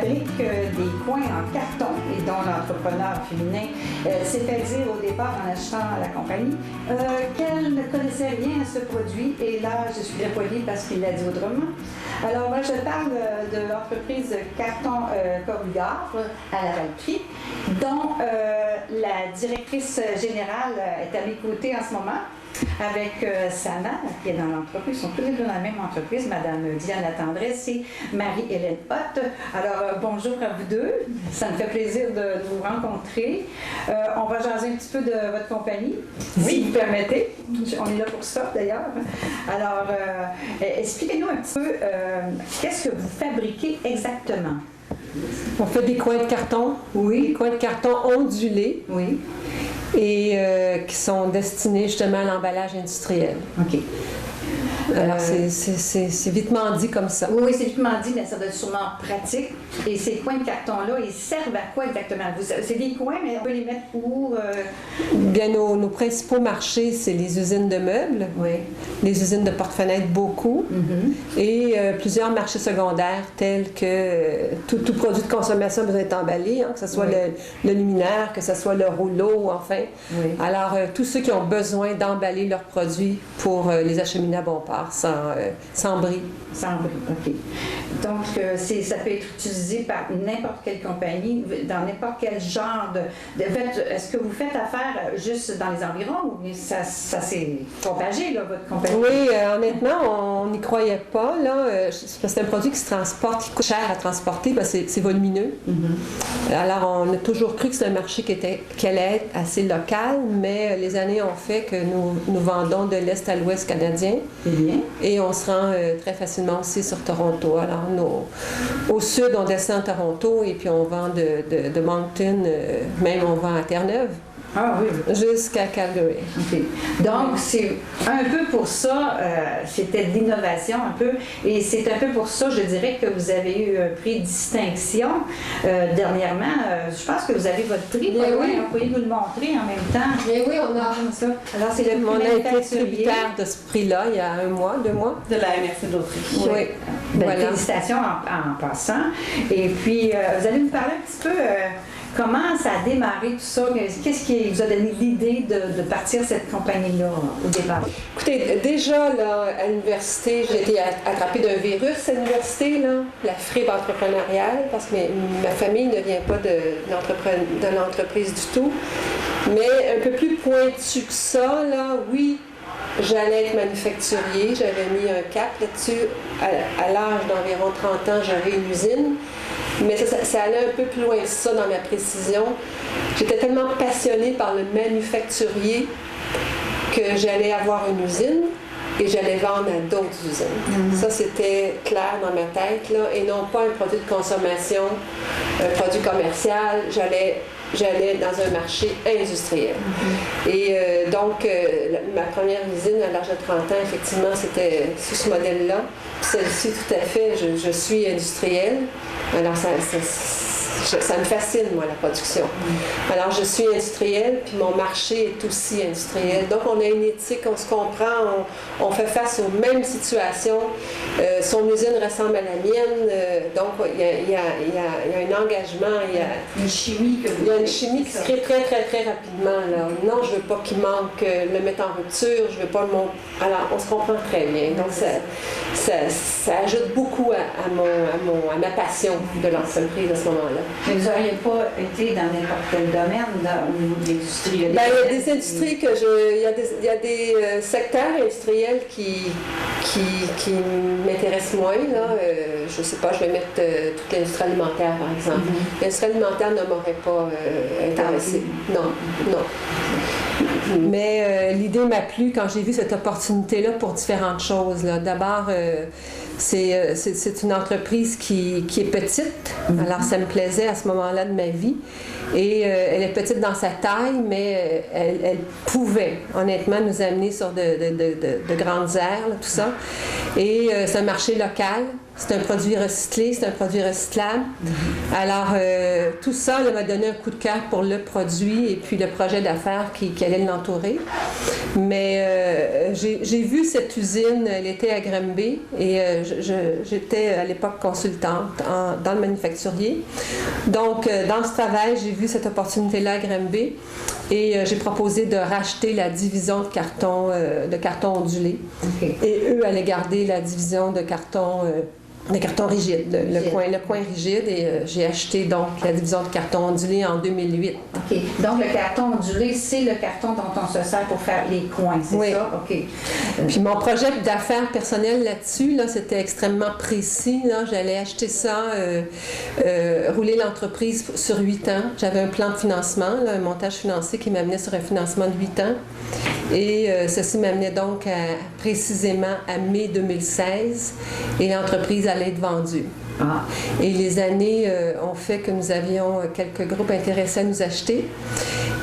fabrique des coins en carton et dont l'entrepreneur féminin s'est fait dire au départ en achetant la compagnie qu'elle ne connaissait rien à ce produit et là, je suis bien polie parce qu'il l'a dit autrement. Alors, moi, je parle de l'entreprise Carton Corrugard à la Valtrie, dont la directrice générale est à mes côtés en ce moment, avec sa mère qui est dans l'entreprise. Ils sont tous les deux dans la même entreprise, Madame Diane Latendresse et Marie-Hélène Hott. Alors, bonjour à vous deux. Ça me fait plaisir de vous rencontrer. On va jaser un petit peu de votre compagnie, si vous permettez. On est là pour ça, d'ailleurs. Alors, expliquez-nous un petit peu qu'est-ce que vous fabriquez exactement? On fait des coins de carton. Oui. Des coins de carton ondulés. Oui. Et qui sont destinés justement à l'emballage industriel. OK. Alors, c'est vitement dit comme ça. Oui, c'est vitement dit, mais ça doit être sûrement pratique. Et ces coins de carton-là, ils servent à quoi exactement? C'est des coins, mais on peut les mettre où? Bien, nos principaux marchés, c'est les usines de meubles, Oui. les usines de porte-fenêtres, beaucoup, et plusieurs marchés secondaires tels que tout produit de consommation a besoin d'être emballé, hein, que ce soit le luminaire, que ce soit le rouleau, enfin. Oui. Alors, tous ceux qui ont besoin d'emballer leurs produits pour les acheminer à bon port, sans bris. Sans bris, OK. Donc, ça peut être utilisé par n'importe quelle compagnie, dans n'importe quel genre de fait, est-ce que vous faites affaire juste dans les environs ou ça s'est propagé, là, votre compagnie? Oui, honnêtement, on n'y croyait pas, là. Parce que c'est un produit qui se transporte, qui coûte cher à transporter, parce que c'est volumineux. Alors, on a toujours cru que c'était un marché qui allait être assez local, mais les années ont fait que nous vendons de l'Est à l'Ouest canadien. Et on se rend très facilement aussi sur Toronto. Alors, au sud, on descend à Toronto et puis on vend de Moncton, même on vend à Terre-Neuve. Ah oui. Jusqu'à Calgary. Okay. Donc, c'est un peu pour ça, c'était de l'innovation un peu, et c'est un peu pour ça, je dirais, que vous avez eu un prix de distinction dernièrement. Je pense que vous avez votre prix, vous pouvez nous le montrer en même temps. Mais oui, on a ça. Alors, c'est le on a été manufacturier tributaire de ce prix-là il y a 1 mois, 2 mois. De la MRC d'Autriche. Oui. Ben, Voilà. félicitations en passant. Et puis, vous allez nous parler un petit peu comment ça a démarré tout ça. Qu'est-ce qui vous a donné l'idée de partir cette compagnie-là au départ? Écoutez, déjà là, à l'université, j'ai été attrapée d'un virus à l'université, là, la fibre entrepreneuriale, parce que ma famille ne vient pas de l'entreprise du tout. Mais un peu plus pointu que ça, là, oui, j'allais être manufacturier, j'avais mis un cap là-dessus. À l'âge d'environ 30 ans, j'avais une usine. Mais ça allait un peu plus loin que ça dans ma précision. J'étais tellement passionnée par le manufacturier que j'allais avoir une usine et j'allais vendre à d'autres usines. Ça, c'était clair dans ma tête, là, et non pas un produit de consommation, un produit commercial. J'allais dans un marché industriel. Et donc, ma première usine à l'âge de 30 ans, effectivement, c'était sous ce modèle-là. Celle-ci, tout à fait, je suis industrielle. Alors, ça me fascine, moi, la production. Alors, je suis industrielle, puis mon marché est aussi industriel. Donc, on a une éthique, on se comprend, on fait face aux mêmes situations. Son usine ressemble à la mienne, donc il y a un engagement, il y a une chimie il y a une chimie qui se crée très, très, très rapidement. Là. Non, je ne veux pas qu'il manque, le mettre en rupture, je veux pas le monter. Alors, on se comprend très bien. Donc, ça ajoute beaucoup à ma passion de l'entreprise à ce moment-là. Mais vous n'auriez pas été dans n'importe quel domaine au niveau de l'industrie? Ben, il y a des industries il y a des secteurs industriels qui m'intéressent moins. Là. Je ne sais pas, je vais mettre toute l'industrie alimentaire, par exemple. L'industrie alimentaire ne m'aurait pas intéressée. Non. Mais l'idée m'a plu quand j'ai vu cette opportunité-là pour différentes choses. D'abord, c'est une entreprise qui est petite. Alors, ça me plaisait à ce moment-là de ma vie. Et elle est petite dans sa taille, mais elle pouvait, honnêtement, nous amener sur de grandes aires, là, tout ça. Et c'est un marché local. c'est un produit recyclé, c'est un produit recyclable. Alors, tout ça m'a donné un coup de cœur pour le produit et puis le projet d'affaires qui allait l'entourer. Mais j'ai vu cette usine, elle était à Granby et j'étais à l'époque consultante dans le manufacturier. Donc, dans ce travail, j'ai vu cette opportunité-là à Granby et j'ai proposé de racheter la division de carton ondulé. Okay. Et eux allaient garder la division de carton rigide, le coin rigide, et j'ai acheté donc la division de carton ondulé en 2008. OK. Donc le carton ondulé, c'est le carton dont on se sert pour faire les coins, c'est ça? OK. Puis mon projet d'affaires personnel là-dessus, c'était extrêmement précis. J'allais acheter ça, rouler l'entreprise sur 8 ans. J'avais un plan de financement, un montage financier qui m'amenait sur un financement de 8 ans. Et ceci m'amenait donc précisément à mai 2016 et l'entreprise allait être vendue. Ah. Et les années ont fait que nous avions quelques groupes intéressés à nous acheter.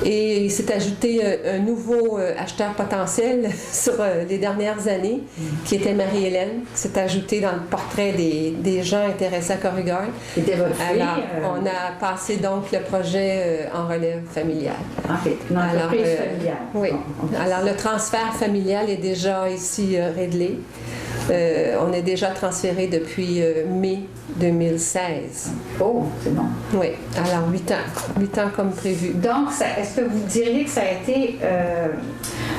Et il s'est ajouté un nouveau acheteur potentiel sur les dernières années, qui était Marie-Hélène, qui s'est ajouté dans le portrait des gens intéressés à Corrigan. C'était votre fille? Alors, on a passé donc le projet en relève familiale. En fait, une entreprise familiale. Oui. Alors, le transfert familial est déjà ici réglé. On est déjà transféré depuis mai 2016. Oh, c'est bon. Oui, alors 8 ans. 8 ans comme prévu. Donc, est-ce que vous diriez que ça a été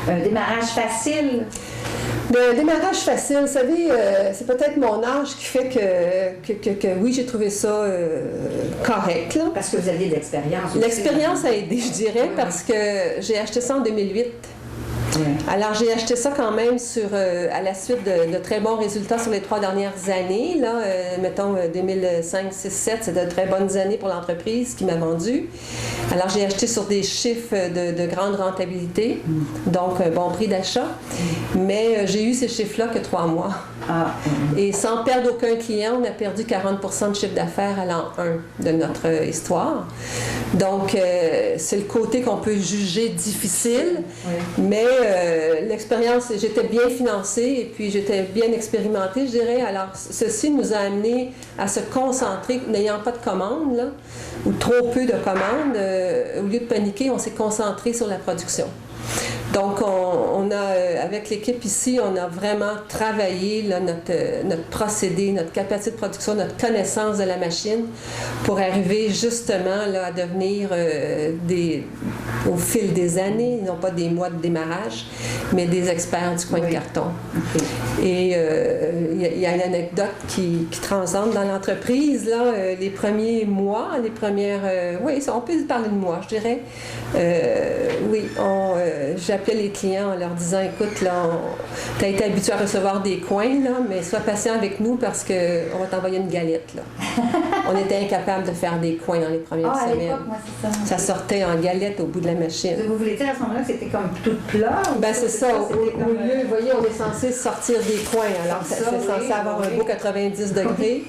un démarrage facile? Le démarrage facile, vous savez, c'est peut-être mon âge qui fait que oui, j'ai trouvé ça correct. Là. Parce que vous aviez de l'expérience. L'expérience a aidé, je dirais, parce que j'ai acheté ça en 2008. Alors, j'ai acheté ça quand même à la suite de très bons résultats sur les 3 dernières années. Là, mettons 2005, 6, 7, c'est de très bonnes années pour l'entreprise qui m'a vendu. Alors, j'ai acheté sur des chiffres de grande rentabilité, donc un bon prix d'achat. Mais j'ai eu ces chiffres-là que 3 mois. Et sans perdre aucun client, on a perdu 40% de chiffre d'affaires à l'an 1 de notre histoire. Donc, c'est le côté qu'on peut juger difficile, mais l'expérience, j'étais bien financée et puis j'étais bien expérimentée, je dirais. Alors, ceci nous a amené à se concentrer, n'ayant pas de commandes, là, ou trop peu de commandes, au lieu de paniquer, on s'est concentré sur la production. Donc, avec l'équipe ici, on a vraiment travaillé là, notre procédé, notre capacité de production, notre connaissance de la machine pour arriver justement là, à devenir au fil des années, non pas des mois de démarrage, mais des experts du coin de carton. Okay. Et il y a une anecdote qui transcende dans l'entreprise. Là, les premiers mois, les premières... oui, on peut parler de mois, je dirais. Oui, j'appelais les clients en leur disant, écoute, là, tu as été habitué à recevoir des coins, là, mais sois patient avec nous parce qu'on va t'envoyer une galette. Là. On était incapable de faire des coins dans les premières semaines. À l'époque, moi, c'est ça. Ça sortait en galette au bout de la machine. Vous voulez dire à ce moment-là que c'était comme tout plat? Ben c'est ça. Au lieu, vous voyez, on est censé sortir des coins. Alors, c'est censé avoir un beau 90 degrés.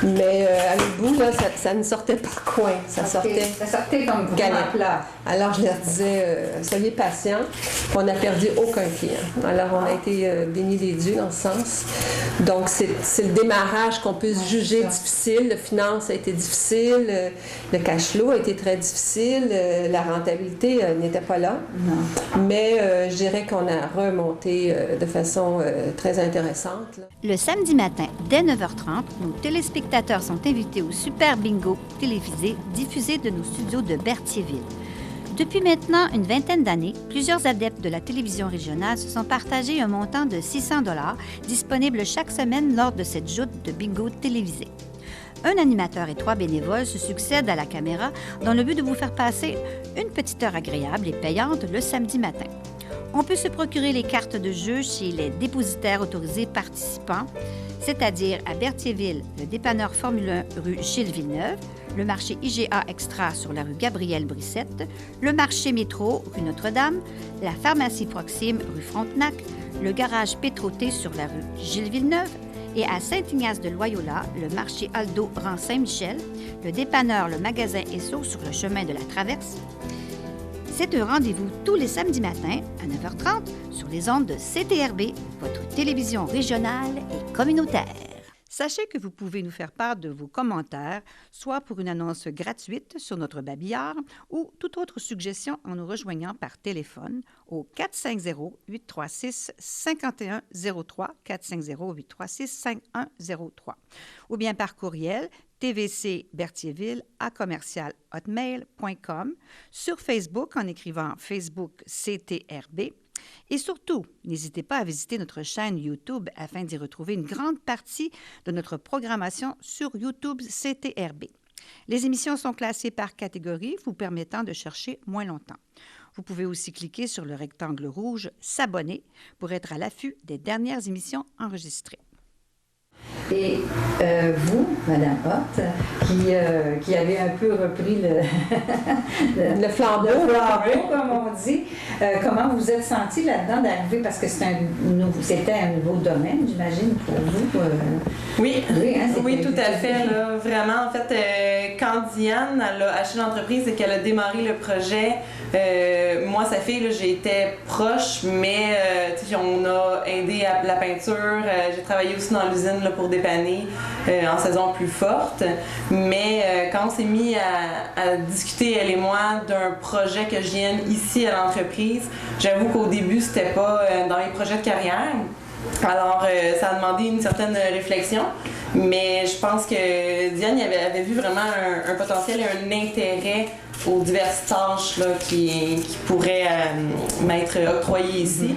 Mais à l'autre bout, là, ça ne sortait pas de coin. Ça sortait comme galette plat. Alors, je leur disais, soyez patients. On n'a perdu aucun client. Alors, on a été bénis des dieux dans ce sens. Donc, c'est le démarrage qu'on peut juger difficile. Le finance a été difficile. Le cash flow a été très difficile. La rentabilité n'était pas là. Non. Mais je dirais qu'on a remonté de façon très intéressante. Là. Le samedi matin, dès 9h30, nos téléspectateurs sont invités au Super Bingo télévisé diffusé de nos studios de Berthierville. Depuis maintenant une vingtaine d'années, plusieurs adeptes de la télévision régionale se sont partagés un montant de 600 $ disponible chaque semaine lors de cette joute de bingo télévisé. Un animateur et 3 bénévoles se succèdent à la caméra dans le but de vous faire passer une petite heure agréable et payante le samedi matin. On peut se procurer les cartes de jeu chez les dépositaires autorisés participants, c'est-à-dire à Berthierville, le dépanneur Formule 1 rue Gilles Villeneuve, le marché IGA Extra sur la rue Gabrielle Brissette, le marché Métro rue Notre-Dame, la pharmacie Proxime rue Frontenac, le garage Pétroté sur la rue Gilles Villeneuve et à Saint-Ignace-de-Loyola, le marché Aldo rang Saint-Michel, le dépanneur Le Magasin Esso sur le chemin de la Traverse. C'est un rendez-vous tous les samedis matins à 9h30 sur les ondes de CTRB, votre télévision régionale et communautaire. Sachez que vous pouvez nous faire part de vos commentaires, soit pour une annonce gratuite sur notre babillard ou toute autre suggestion en nous rejoignant par téléphone au 450-836-5103, 450-836-5103, ou bien par courriel tvcberthierville@hotmail.com, sur Facebook en écrivant Facebook CTRB. Et surtout, n'hésitez pas à visiter notre chaîne YouTube afin d'y retrouver une grande partie de notre programmation sur YouTube CTRB. Les émissions sont classées par catégorie, vous permettant de chercher moins longtemps. Vous pouvez aussi cliquer sur le rectangle rouge « S'abonner » pour être à l'affût des dernières émissions enregistrées. Et vous, Madame Hott, qui avez un peu repris le flambeau, comme on dit, comment vous êtes senti là-dedans d'arriver, parce que c'était un nouveau domaine, j'imagine, pour vous. Oui, oui, tout à fait. Là, vraiment, en fait, quand Diane elle a acheté l'entreprise et qu'elle a démarré le projet, moi, sa fille, là, j'ai été proche, mais on a aidé à la peinture. J'ai travaillé aussi dans l'usine là, pour dépanner en saison plus forte. Mais quand on s'est mis à discuter, elle et moi, d'un projet que je vienne ici à l'entreprise, j'avoue qu'au début, c'était pas dans les projets de carrière. Alors, ça a demandé une certaine réflexion, mais je pense que Diane avait vu vraiment un potentiel et un intérêt aux diverses tâches là, qui pourraient m'être octroyées ici.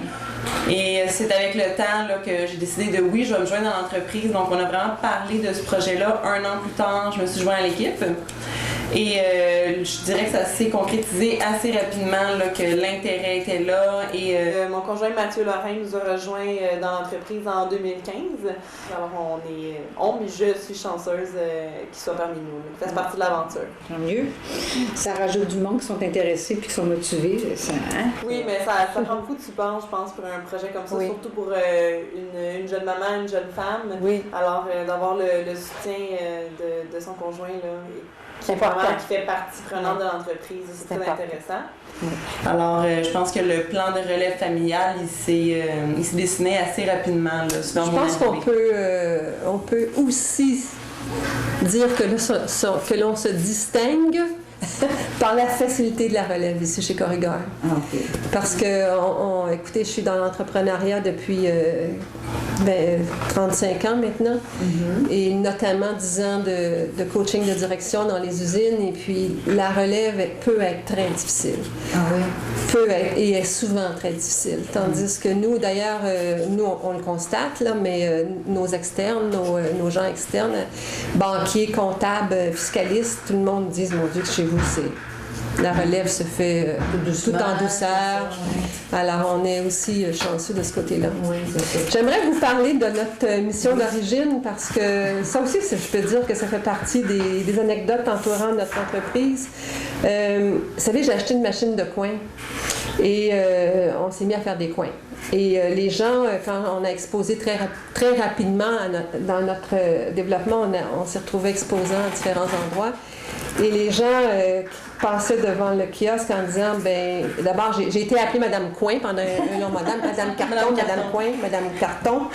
Et c'est avec le temps là, que j'ai décidé de oui, je vais me joindre à l'entreprise. Donc, on a vraiment parlé de ce projet-là. 1 an plus tard, je me suis jointe à l'équipe. Et je dirais que ça s'est concrétisé assez rapidement, là, que l'intérêt était là. Et mon conjoint Mathieu Lorrain nous a rejoint dans l'entreprise en 2015. Alors mais je suis chanceuse qu'il soit parmi nous, qu'il fasse partie de l'aventure. Tant mieux. Ça rajoute du monde qui sont intéressés puis qui sont motivés. Ça, hein? Oui, mais ça prend beaucoup de support, je pense, pour un projet comme ça, oui. Surtout pour une jeune maman, une jeune femme. Oui. Alors, d'avoir le soutien de son conjoint, là, qui fait partie prenante de l'entreprise, c'est très intéressant. Oui. Alors, je pense que le plan de relève familial, il s'est dessiné assez rapidement. Là, je pense qu'on peut aussi dire que l'on se distingue par la facilité de la relève ici chez Corrigor. Okay. Parce que, écoutez, je suis dans l'entrepreneuriat depuis 35 ans maintenant, et notamment 10 ans de coaching de direction dans les usines, et puis la relève peut être très difficile. Ah oui? Peut être, et est souvent très difficile. Tandis que nous, d'ailleurs, on le constate, là, mais nos externes, nos gens externes, banquiers, comptables, fiscalistes, tout le monde dit, mon Dieu, que chez vous, la relève se fait tout en douceur. Alors, on est aussi chanceux de ce côté-là. Oui, j'aimerais vous parler de notre mission d'origine parce que ça aussi, je peux dire que ça fait partie des anecdotes entourant notre entreprise. Vous savez, j'ai acheté une machine de coin et on s'est mis à faire des coins. Et les gens, quand on a exposé très rapidement dans notre développement, on s'est retrouvés exposants à différents endroits. Et les gens passaient devant le kiosque en disant, d'abord, j'ai été appelée Madame Coin pendant un long Madame Carton, Madame Coin, Madame Carton.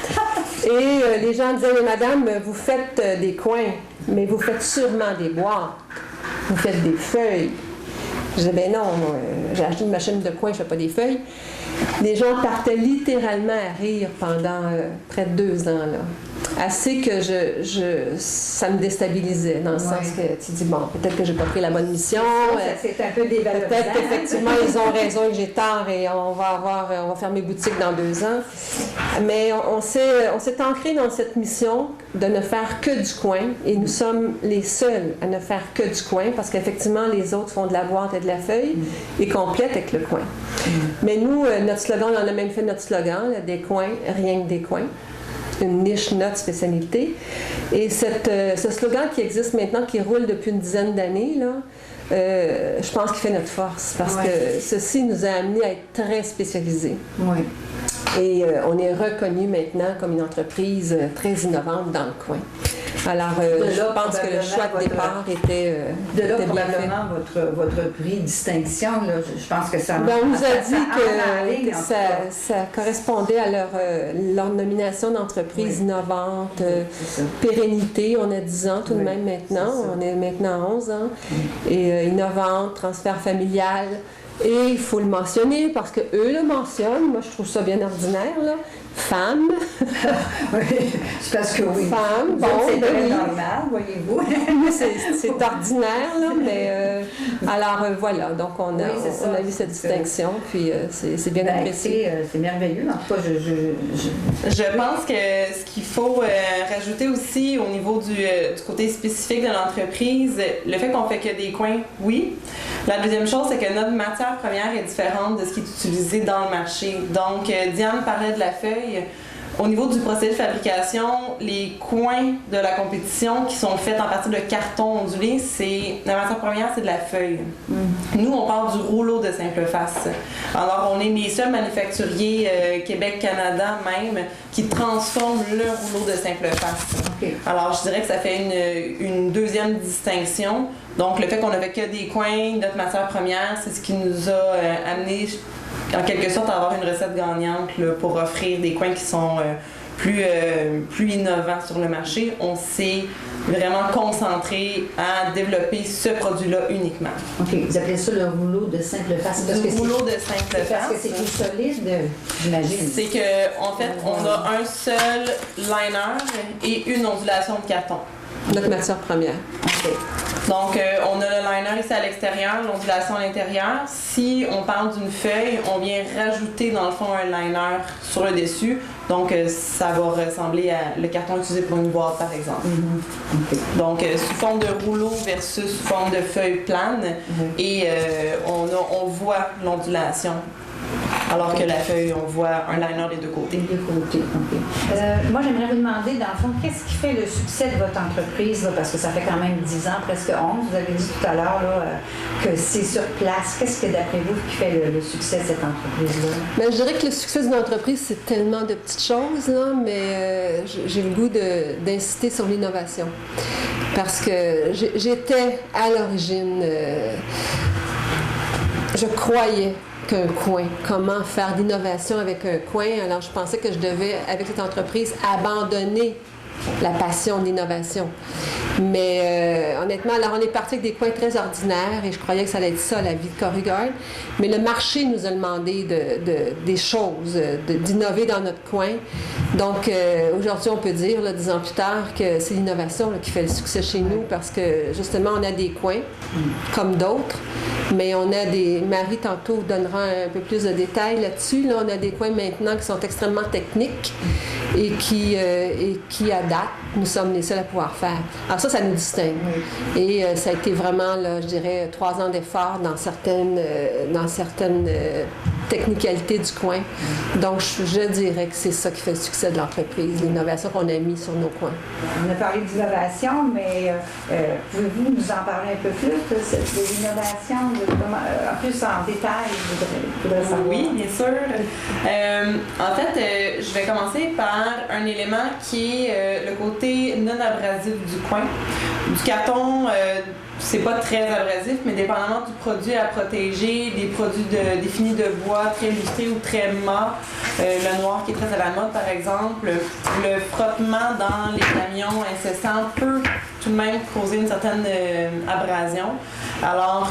Et les gens disaient, mais Madame, vous faites des coins, mais vous faites sûrement des boîtes, vous faites des feuilles. Je disais, non, j'ai acheté une machine de coin, je ne fais pas des feuilles. Les gens partaient littéralement à rire pendant près de 2 ans, là. Assez que ça me déstabilisait, dans le sens que tu dis, bon, peut-être que j'ai pas pris la bonne mission. C'est un peu dévalorisant. Peut-être qu'effectivement, ils ont raison et que j'ai tort et on va fermer boutique dans 2 ans. Mais on s'est ancré dans cette mission de ne faire que du coin et nous sommes les seuls à ne faire que du coin parce qu'effectivement, les autres font de la boîte et de la feuille et complètent avec le coin. Mais nous, notre slogan, on a même fait notre slogan, là, des coins, rien que des coins. Une niche, notre spécialité. Et ce slogan qui existe maintenant, qui roule depuis une dizaine d'années, là, je pense qu'il fait notre force parce que ceci nous a amenés à être très spécialisés. Oui. Et on est reconnu maintenant comme une entreprise très innovante dans le coin. Alors, je pense que le choix de départ était de là, était bien fait. probablement, votre prix distinction, là, je pense que ça... Ben, on nous a dit en que ça correspondait à leur nomination d'entreprise innovante, pérennité. On a 10 ans tout de même maintenant. On est maintenant à 11 ans. Et innovante, transfert familial. Et il faut le mentionner parce qu'eux le mentionnent. Moi, je trouve ça bien ordinaire, là. Femme. Oui, c'est parce que oui. Femme, bon, c'est ben très oui. normal, voyez-vous. C'est ordinaire, là, mais alors voilà, donc on a, Oui, c'est ça. on a eu cette distinction, puis c'est bien apprécié. C'est merveilleux. En tout cas, Je pense que ce qu'il faut rajouter aussi au niveau du côté spécifique de l'entreprise, le fait qu'on fait que des coins, oui. La deuxième chose, c'est que notre matière première est différente de ce qui est utilisé dans le marché. Donc, Diane parlait de la feuille. Au niveau du procédé de fabrication, les coins de la compétition qui sont faits en partie de carton ondulé, la matière première, c'est de la feuille. Nous, on parle du rouleau de simple face. Alors, on est les seuls manufacturiers Québec-Canada même qui transforment le rouleau de simple face. Okay. Alors, je dirais que ça fait une deuxième distinction. Donc, le fait qu'on n'avait que des coins, notre matière première, c'est ce qui nous a amené en quelque sorte à avoir une recette gagnante là, pour offrir des coins qui sont plus innovants sur le marché. On s'est vraiment concentré à développer ce produit-là uniquement. OK. Vous appelez ça le rouleau de simple face? Le rouleau de simple face. Parce que c'est plus solide, j'imagine. C'est qu'en fait, on a un seul liner et une ondulation de carton. Notre matière première. OK. Donc, on a le liner ici à l'extérieur, l'ondulation à l'intérieur. Si on parle d'une feuille, on vient rajouter dans le fond un liner sur le dessus. Donc, ça va ressembler à le carton utilisé pour une boîte, par exemple. Okay. Donc, sous forme de rouleau versus sous forme de feuille plane. Et on voit l'ondulation. Alors que la feuille, on voit un liner des deux côtés. Des deux côtés, OK. Moi, j'aimerais vous demander, dans le fond, qu'est-ce qui fait le succès de votre entreprise? Là, parce que ça fait quand même 10 ans, presque 11. Vous avez dit tout à l'heure que c'est sur place. Qu'est-ce que, d'après vous, qui fait le succès de cette entreprise-là? Bien, je dirais que le succès d'une entreprise, c'est tellement de petites choses, là, mais j'ai le goût d'insister sur l'innovation. Parce que j'étais, à l'origine, je croyais qu'un coin, comment faire d'innovation avec un coin. Alors, je pensais que je devais, avec cette entreprise, abandonner la passion d'innovation. Mais honnêtement, alors on est parti avec des coins très ordinaires et je croyais que ça allait être ça, la vie de Corrugard. Mais le marché nous a demandé des choses, d'innover dans notre coin. Donc, aujourd'hui, on peut dire, là, 10 ans plus tard, que c'est l'innovation là, qui fait le succès chez nous parce que, justement, on a des coins, comme d'autres, mais on a des... Marie, tantôt, donnera un peu plus de détails là-dessus. Là, on a des coins maintenant qui sont extrêmement techniques et qui à date, nous sommes les seuls à pouvoir faire. Alors ça nous distingue. Et ça a été vraiment, là, je dirais, 3 ans d'effort dans certaines technicalités du coin. Donc, je dirais que c'est ça qui fait le succès de l'entreprise, l'innovation qu'on a mis sur nos coins. On a parlé d'innovation, mais pouvez-vous nous en parler un peu plus de l'innovation, en plus en détail, je voudrais savoir. Oui, bien sûr. En fait, je vais commencer par un élément qui est le côté non abrasif du coin. Du carton, c'est pas très abrasif, mais dépendamment du produit à protéger, des produits définis de bois très lustrés ou très mat, le noir qui est très à la mode par exemple, le frottement dans les camions incessants peut tout de même causer une certaine abrasion. Alors,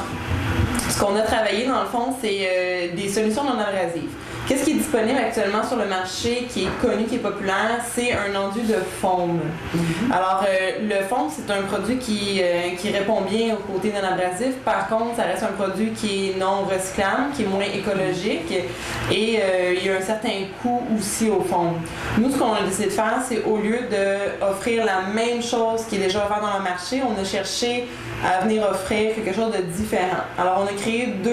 ce qu'on a travaillé dans le fond, c'est des solutions non abrasives. Qu'est-ce qui est disponible actuellement sur le marché, qui est connu, qui est populaire, c'est un enduit de foam. Alors, le foam, c'est un produit qui répond bien au côté non abrasif. Par contre, ça reste un produit qui est non recyclable, qui est moins écologique et il y a un certain coût aussi au foam. Nous, ce qu'on a décidé de faire, c'est au lieu d'offrir la même chose qui est déjà offerte dans le marché, on a cherché à venir offrir quelque chose de différent. Alors, on a créé 2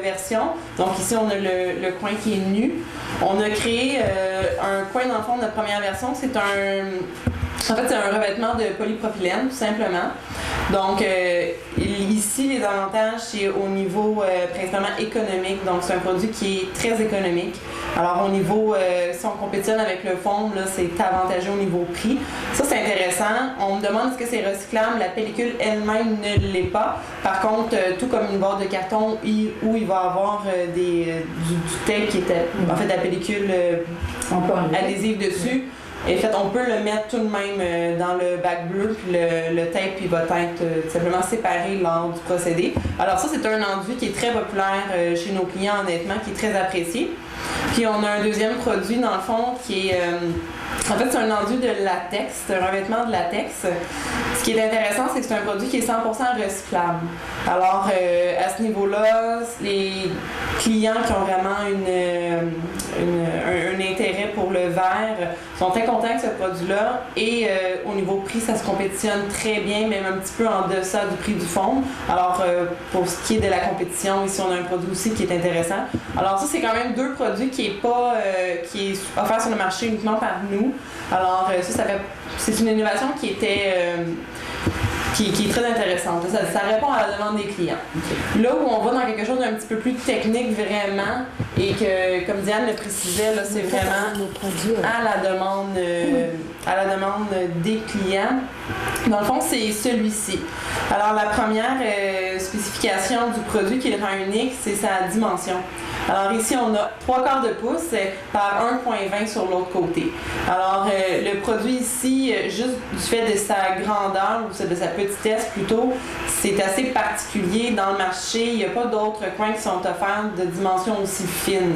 versions. Donc, ici, on a le coin qui est nu. On a créé un coin dans le fond de notre première version. C'est un revêtement de polypropylène, tout simplement. Donc, ici, les avantages, c'est au niveau principalement économique. Donc, c'est un produit qui est très économique. Alors au niveau, si on compétitionne avec le foam, là, c'est avantageux au niveau prix. Ça, c'est intéressant. On me demande est-ce que c'est recyclable. La pellicule elle-même ne l'est pas. Par contre, tout comme une boîte de carton où il va y avoir du tape qui était, en fait, la pellicule adhésive dessus. Et en fait, on peut le mettre tout de même dans le bac bleu, puis le tape il va être tout simplement séparé lors du procédé. Alors ça, c'est un enduit qui est très populaire chez nos clients, honnêtement, qui est très apprécié. Puis on a un deuxième produit, dans le fond, qui est... en fait, c'est un enduit de latex, c'est un revêtement de latex. Ce qui est intéressant, c'est que c'est un produit qui est 100% recyclable. Alors, à ce niveau-là, les clients qui ont vraiment un intérêt pour le verre sont très contents avec ce produit-là. Et au niveau prix, ça se compétitionne très bien, même un petit peu en deçà du prix du foam. Alors, pour ce qui est de la compétition, ici, on a un produit aussi qui est intéressant. Alors, ça, c'est quand même deux produits qui est offert sur le marché uniquement par nous. Alors, c'est une innovation qui est très intéressante. Ça répond à la demande des clients. Là où on va dans quelque chose d'un petit peu plus technique vraiment, et que, comme Diane le précisait, là, c'est vraiment à la demande des clients. Dans le fond, c'est celui-ci. Alors, la première spécification du produit qui le rend unique, c'est sa dimension. Alors ici, on a 3/4 de pouce par 1,20 sur l'autre côté. Alors le produit ici, juste du fait de sa grandeur, ou de sa petitesse plutôt, c'est assez particulier dans le marché. Il n'y a pas d'autres coins qui sont offerts de dimensions aussi fines.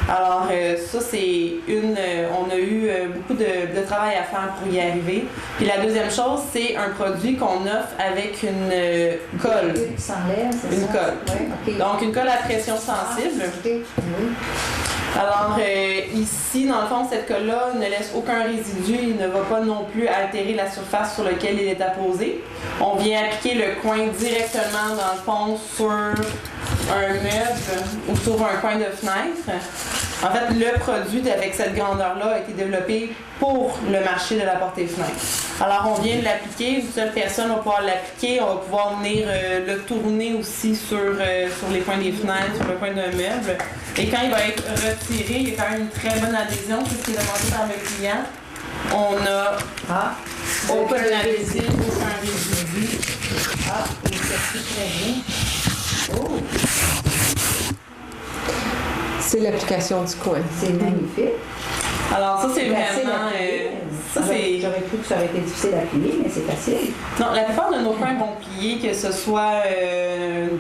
Alors ça, c'est on a eu beaucoup de travail à faire pour y arriver. Puis la deuxième chose, c'est un produit qu'on offre avec une colle. Une colle. Ouais, okay. Donc une colle à pression sensible. Alors ici, dans le fond, cette colle-là ne laisse aucun résidu, il ne va pas non plus altérer la surface sur laquelle il est apposé. On vient appliquer le coin directement, dans le fond, sur un meuble ou sur un coin de fenêtre. En fait, le produit avec cette grandeur-là a été développé pour le marché de la portée-fenêtre. Alors, on vient de l'appliquer, une seule personne va pouvoir l'appliquer, on va pouvoir venir le tourner aussi sur les coins des fenêtres, sur le coin d'un meuble. Et quand il va être retiré, il y a quand même une très bonne adhésion, c'est ce qui est demandé par le client. On a aucun adhésif, aucun résidu. C'est très bien. Oh! C'est l'application du coin. C'est magnifique. Alors ça, c'est vraiment... J'aurais cru que ça aurait été difficile à plier, mais c'est facile. Non, la plupart de nos coins vont plier, que ce soit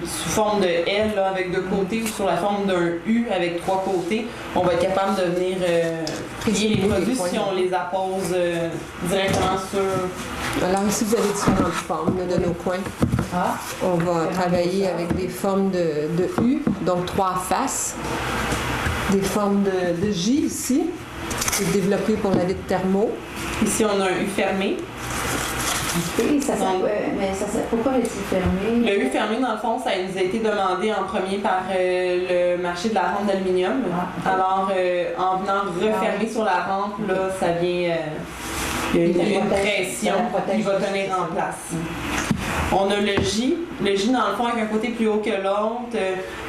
sous forme de L là, avec deux côtés ou sur la forme d'un U avec trois côtés. On va être capable de venir plier les produits si on les appose directement sur... Alors ici, vous avez différentes formes là, de nos coins. On va travailler avec des formes de U, donc 3 faces. Des formes de J ici, c'est développé pour la vitre thermo. Ici, on a un U fermé. Oui, pourquoi est-il fermé? Le U fermé, dans le fond, ça nous a été demandé en premier par le marché de la rampe d'aluminium. Alors, en venant refermer sur la rampe, là, ça vient... il y a une pression qui va tenir en place. On a le J. Le J, dans le fond, avec un côté plus haut que l'autre.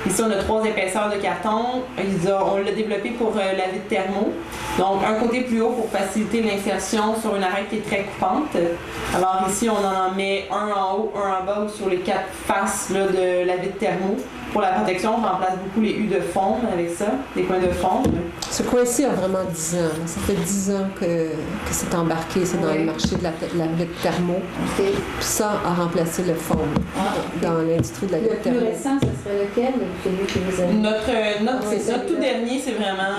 Ici, on a 3 épaisseurs de carton. On l'a développé pour la vitre thermo. Donc, un côté plus haut pour faciliter l'insertion sur une arête qui est très coupante. Alors ici, on en met un en haut, un en bas ou sur les 4 faces là, de la vitre thermo. Pour la protection, on remplace beaucoup les U de fonte avec ça, les coins de fonte. Ce coin-ci a vraiment 10 ans. Ça fait 10 ans que c'est embarqué, c'est dans le marché de la vitre thermo. Puis ça a remplacé le fond dans l'industrie de la vitre thermo. Le plus récent, ce serait lequel, celui que vous avez? Notre tout dernier, c'est vraiment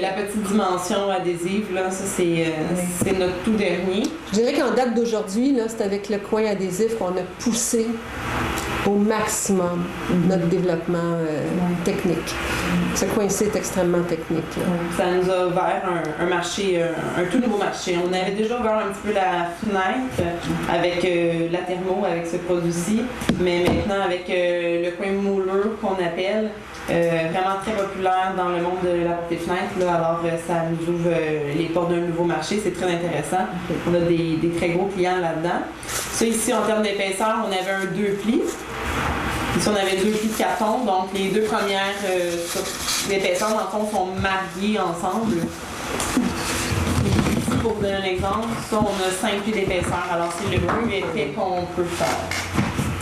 la petite dimension adhésive. Là. Ça, c'est notre tout dernier. Je dirais qu'en date d'aujourd'hui, là, c'est avec le coin adhésif qu'on a poussé au maximum notre développement technique. Ce coin-ci est extrêmement technique. Là. Ça nous a ouvert un marché, un tout nouveau marché. On avait déjà ouvert un petit peu la fenêtre avec la thermo, avec ce produit-ci, mais maintenant avec le coin mouleux qu'on appelle, vraiment très populaire dans le monde de la portée-fenêtre. Alors ça nous ouvre les portes d'un nouveau marché, c'est très intéressant. On a des très gros clients là-dedans. Ça ici, en termes d'épaisseur, on avait un 2 plis. Ici, on avait 2 plis de carton, donc les 2 premières d'épaisseur, dans le fond, sont mariées ensemble. Ici, pour vous donner un exemple, ça, on a 5 plis d'épaisseur, alors c'est le plus épais qu'on peut faire.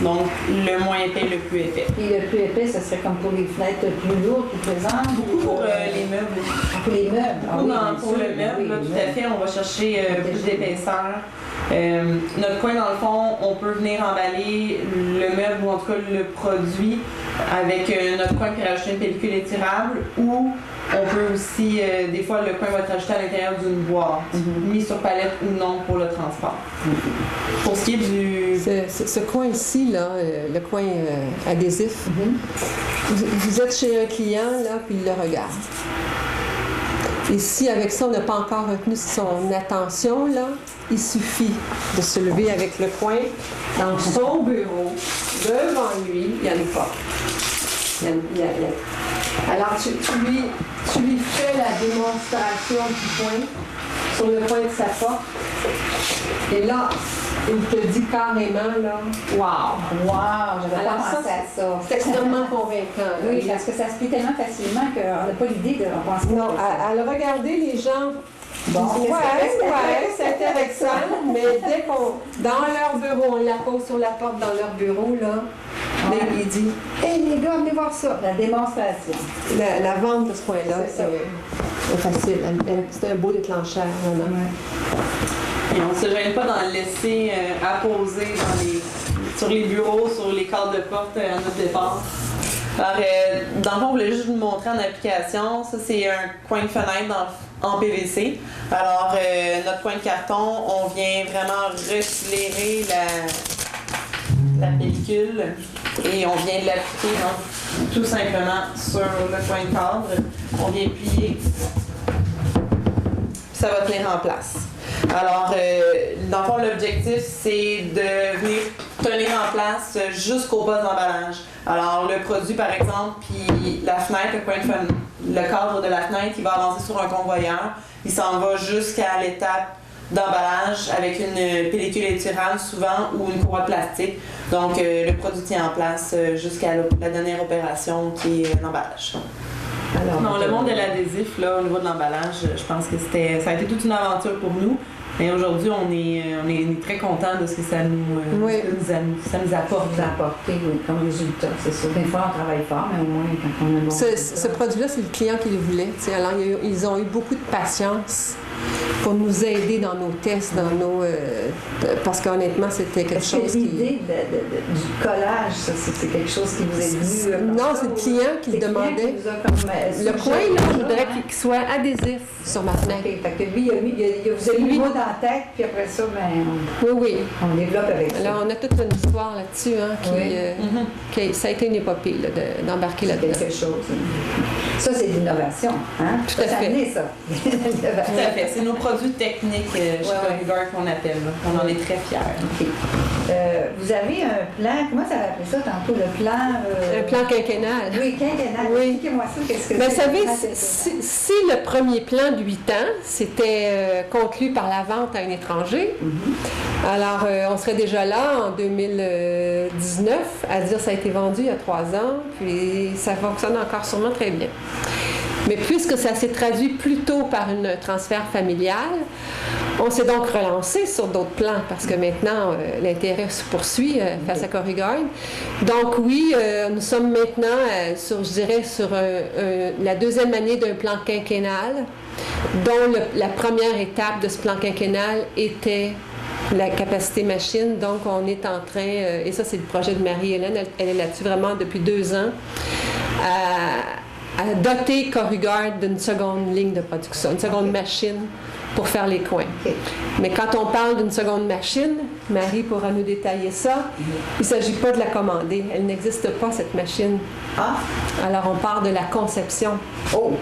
Donc, le moins épais, le plus épais. Et le plus épais, ce serait comme pour les fenêtres plus lourdes, plus pesantes? Beaucoup pour les meubles. Pour les meubles? Pour le meuble, tout à fait, on va chercher plus d'épaisseur. Notre coin, dans le fond, on peut venir emballer le meuble ou en tout cas le produit avec notre coin puis rajouter une pellicule étirable, ou on peut aussi, des fois, le coin va être ajouté à l'intérieur d'une boîte, mis sur palette ou non pour le transport. Pour ce qui est du... Ce coin ici, là, le coin adhésif, vous êtes chez un client, là, puis il le regarde. Et si avec ça, on n'a pas encore retenu son attention, là, il suffit de se lever avec le coin dans son bureau, devant lui, il y a une porte. Alors, tu lui fais la démonstration du coin sur le coin de sa porte. Et là, il te dit carrément, là, wow, j'avais pas pensé à ça. C'est extrêmement convaincant. Là. Oui, parce que ça se fait tellement facilement qu'on n'a pas l'idée de penser. Non, à le regarder, les gens bon, ouais, c'est intéressant, mais dès qu'on, dans leur bureau, on la pose sur la porte dans leur bureau, là, il dit « Hey les gars, venez voir ça! » La démonstration. La vente de ce coin-là, c'est facile. C'est un beau déclencheur, vraiment. Ouais. Et on ne se gêne pas d'en laisser apposer sur les bureaux, sur les cadres de porte à notre départ. Alors, dans le fond, on voulait juste vous montrer en application. Ça, c'est un coin de fenêtre en PVC. Alors, notre coin de carton, on vient vraiment resserrer la pellicule et on vient l'appliquer tout simplement sur le coin de cadre. On vient plier, ça va tenir en place. Alors, dans le fond, l'objectif, c'est de venir tenir en place jusqu'au bas d'emballage. Alors, le produit, par exemple, puis la fenêtre, le cadre de la fenêtre, il va avancer sur un convoyeur. Il s'en va jusqu'à l'étape d'emballage avec une pellicule étirable souvent ou une courroie plastique. Donc, le produit tient en place jusqu'à la dernière opération qui est l'emballage. Alors, non, le monde de l'adhésif, là, au niveau de l'emballage, je pense que ça a été toute une aventure pour nous. Mais aujourd'hui, on est très contents de ce que ça nous apporte. Oui, comme résultat, c'est ça. Des fois, on travaille fort, mais au moins, quand on a bon ce produit-là, c'est le client qui le voulait. T'sais. Alors, ils ont eu beaucoup de patience pour nous aider dans nos tests, parce qu'honnêtement, c'était quelque chose qui... L'idée du collage, ça, c'est quelque chose qui vous est venu... Non, c'est le client qui le demandait. Le coin, là, je voudrais qu'il soit adhésif sur ma fenêtre. OK, fait que lui, vous avez mis le mot dans la tête, puis après ça, on développe avec ça. Alors, on a toute une histoire là-dessus, ça a été une épopée d'embarquer là-dedans. Quelque chose. Ça, c'est l'innovation. Hein? Tout à fait. Ça. Tout à fait. C'est nos produits techniques chez Corrugard qu'on appelle. On en est très fiers. Okay. Vous avez un plan, comment ça va appeler ça tantôt, le plan... Un plan quinquennal. Oui, quinquennal. Oui. Expliquez-moi ça, qu'est-ce que c'est? Vous savez, si le premier plan de 8 ans, c'était conclu par la vente à un étranger, alors on serait déjà là en 2019 à dire ça a été vendu il y a 3 ans, puis ça fonctionne encore sûrement très bien. Mais puisque ça s'est traduit plutôt par un transfert familial, on s'est donc relancé sur d'autres plans parce que maintenant, l'intérêt se poursuit face à Corrugard. Donc oui, nous sommes maintenant sur la deuxième année d'un plan quinquennal dont la première étape de ce plan quinquennal était la capacité machine. Donc, on est en train, et ça, c'est le projet de Marie-Hélène, elle est là-dessus vraiment depuis 2 ans, à doter Corrugard d'une seconde ligne de production, une seconde machine pour faire les coins. Okay. Mais quand on parle d'une seconde machine, Marie pourra nous détailler ça, il ne s'agit pas de la commander. Elle n'existe pas, cette machine. Ah. Alors, on part de la conception. Oh!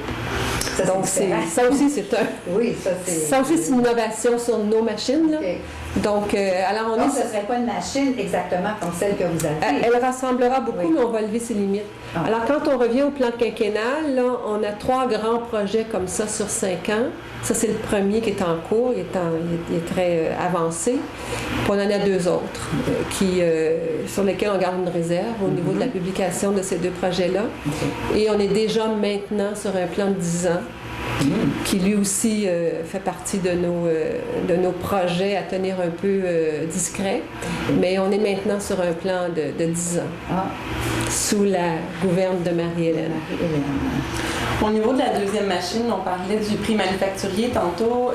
Donc, ça aussi, c'est un... Oui, ça aussi, c'est une innovation sur nos machines. Là. Okay. Donc, alors on ce ne serait pas une machine exactement comme celle que vous avez? Elle rassemblera beaucoup, mais on va lever ses limites. Ah. Alors, quand on revient au plan quinquennal, là, on a 3 grands projets comme ça sur 5 ans. Ça, c'est le premier qui est en cours, il est très avancé. Puis en a 2 autres sur lesquels on garde une réserve au niveau de la publication de ces 2 projets-là. Et on est déjà maintenant sur un plan de 10 ans qui lui aussi fait partie de nos projets à tenir un peu discret. Mais on est maintenant sur un plan de 10 ans, sous la gouverne de Marie-Hélène. Au niveau de la deuxième machine, on parlait du prix manufacturier tantôt.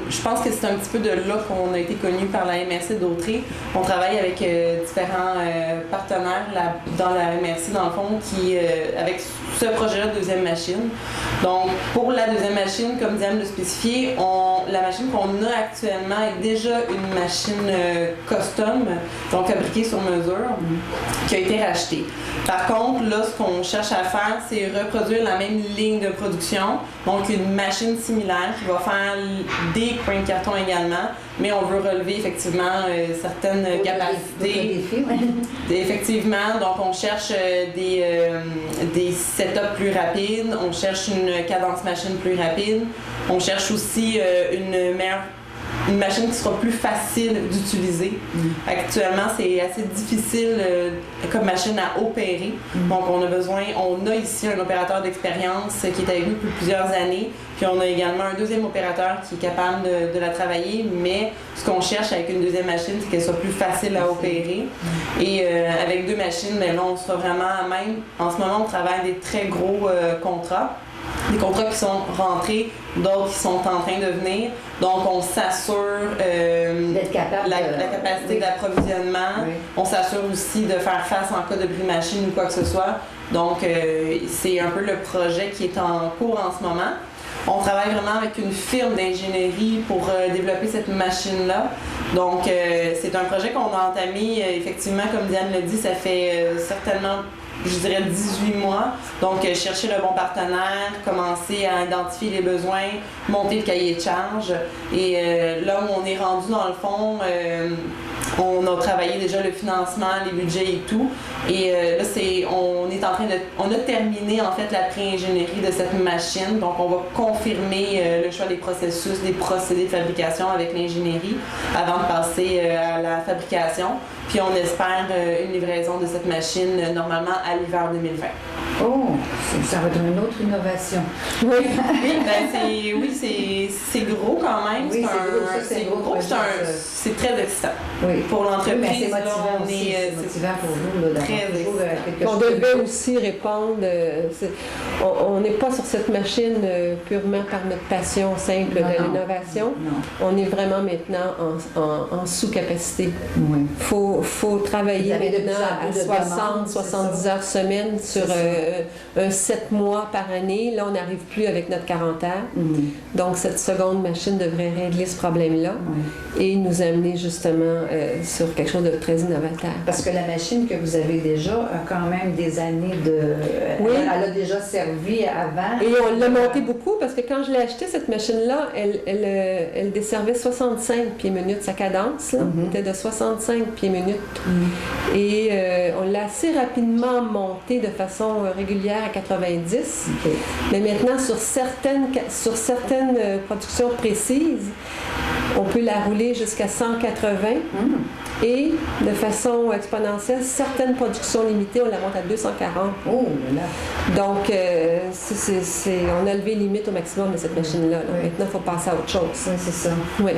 Je pense que c'est un petit peu de là qu'on a été connu par la MRC d'Autrey. On travaille avec différents partenaires dans la MRC, dans le fond, avec ce projet-là de deuxième machine. Donc, pour la deuxième machine, comme Diane l'a spécifié, la machine qu'on a actuellement est déjà une machine custom, donc fabriquée sur mesure, qui a été rachetée. Par contre, là, ce qu'on cherche à faire, c'est reproduire la même ligne de production, donc une machine similaire qui va faire des coins de carton également, mais on veut relever effectivement certaines capacités. Effectivement, donc on cherche des setups plus rapides, on cherche une cadence machine plus rapide, on cherche aussi une machine qui sera plus facile d'utiliser. Actuellement, c'est assez difficile comme machine à opérer. Donc, on a ici un opérateur d'expérience qui est avec nous depuis plusieurs années. Puis, on a également un deuxième opérateur qui est capable de la travailler. Mais ce qu'on cherche avec une deuxième machine, c'est qu'elle soit plus facile à opérer. Et avec 2 machines, là, on sera vraiment à même. En ce moment, on travaille des très gros contrats. Des contrats qui sont rentrés, d'autres qui sont en train de venir. Donc, on s'assure la capacité d'approvisionnement. Oui. On s'assure aussi de faire face en cas de bris de machine ou quoi que ce soit. Donc, c'est un peu le projet qui est en cours en ce moment. On travaille vraiment avec une firme d'ingénierie pour développer cette machine-là. Donc, c'est un projet qu'on a entamé, effectivement, comme Diane l'a dit, ça fait certainement, je dirais, 18 mois. Donc, chercher le bon partenaire, commencer à identifier les besoins, monter le cahier de charge. Et là où on est rendu, dans le fond, on a travaillé déjà le financement, les budgets et tout. Et là, on a terminé en fait la pré-ingénierie de cette machine. Donc, on va confirmer le choix des processus, des procédés de fabrication avec l'ingénierie avant de passer à la fabrication. Puis, on espère une livraison de cette machine normalement à l'hiver 2020. Oh, ça va être une autre innovation. Oui, c'est gros quand même. Oui, c'est gros. C'est très excitant. Oui. Pour l'entreprise, oui, mais c'est motivant aussi. C'est motivant pour vous d'avoir toujours quelque chose. On devait aussi répondre. On n'est pas sur cette machine purement par notre passion simple de l'innovation. On est vraiment maintenant en sous-capacité. Oui. Faut travailler maintenant à 60-70 heures semaine sur un 7 mois par année. Là, on n'arrive plus avec notre 40 heures. Donc, cette seconde machine devrait régler ce problème-là et nous amener justement sur quelque chose de très innovateur. Parce que la machine que vous avez déjà a quand même des années de... Oui. Elle a déjà servi avant. Et on l'a montée beaucoup parce que quand je l'ai achetée, cette machine-là, elle desservait 65 pieds minutes. Sa cadence était de 65 pieds minutes. Et on l'a assez rapidement montée de façon régulière à 90. Mais maintenant, sur certaines productions précises, on peut la rouler jusqu'à 180 et de façon exponentielle, certaines productions limitées, on la monte à 240. Oh là! Donc, on a levé les limites au maximum de cette machine-là. Là. Maintenant, il faut passer à autre chose. Oui, c'est ça. Oui.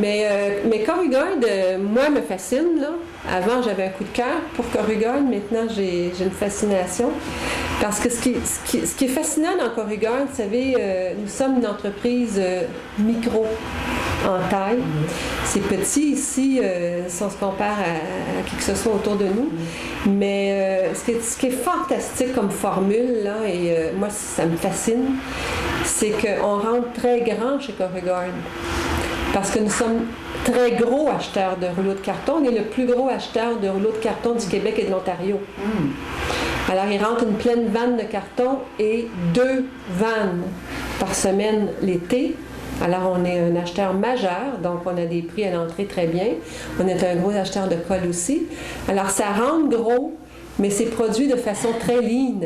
Mais Corrugard, moi, me fascine. Là. Avant, j'avais un coup de cœur pour Corrugard. Maintenant, j'ai une fascination. Parce que ce qui est fascinant dans Corrugard, vous savez, nous sommes une entreprise micro en taille. C'est petit ici, si on se compare à qui que ce soit autour de nous. Mais ce qui est fantastique comme formule, là, et moi, ça me fascine, c'est qu'on rentre très grand chez Corrugard. Parce que nous sommes très gros acheteurs de rouleaux de carton. On est le plus gros acheteur de rouleaux de carton du Québec et de l'Ontario. Alors, il rentre une pleine vanne de carton et 2 vannes par semaine l'été. Alors, on est un acheteur majeur, donc on a des prix à l'entrée très bien. On est un gros acheteur de colle aussi. Alors, ça rentre gros mais c'est produit de façon très lean.